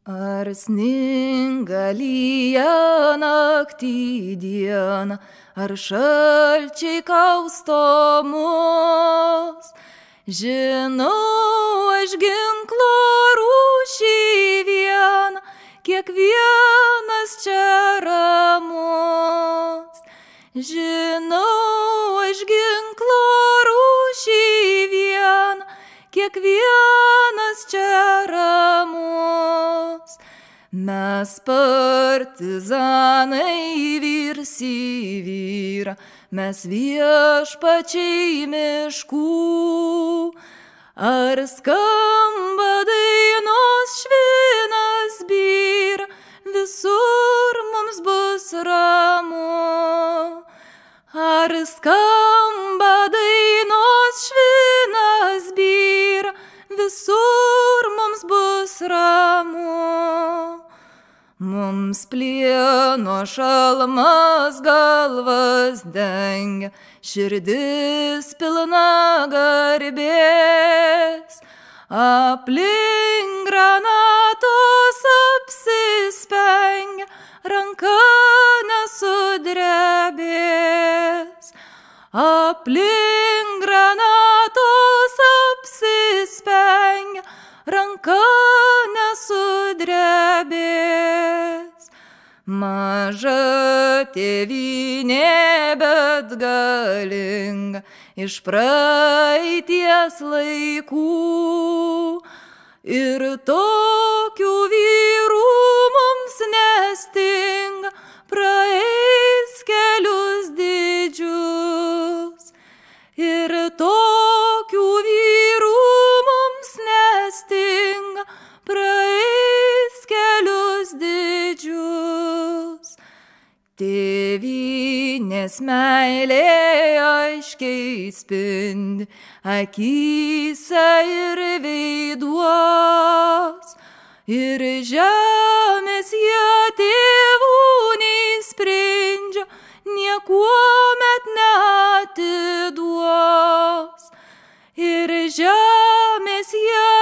Ar sninga lyja naktį dieną, ar šalčiai kausto mus. Žinau aš ginklo rūšį vieną, kiekvienas čia ramus. Žinau aš ginklo rūšį vieną, kiekvienas čia ramus. Mes partizanai vyrs į vyrą, mes viešpačiai miškų. Ar skamba dainos švinas byra, visur mums bus ramu. Ar skamba dainos švinas byra, visur mums bus ramu. Mums plieno šalmas galvas dengia, širdis pilna garbės. Aplink granatos apsispengia, ranka nesudrebės. Aplink granatos apsispengia, ranka nesudrebės. Maža tėvynė, bet galinga, iš praeities laikų. Ir tokių vyrų mums nestinga, praeis kelius didžius. Ir tokių vyrų mums nestinga, praeis kelius didžius. Tėvynės meilė aiškiai spindi akyse ir veiduos. Ir žemės jie tėvų neįsprendžia, niekuomet neatiduos. Ir žemės jie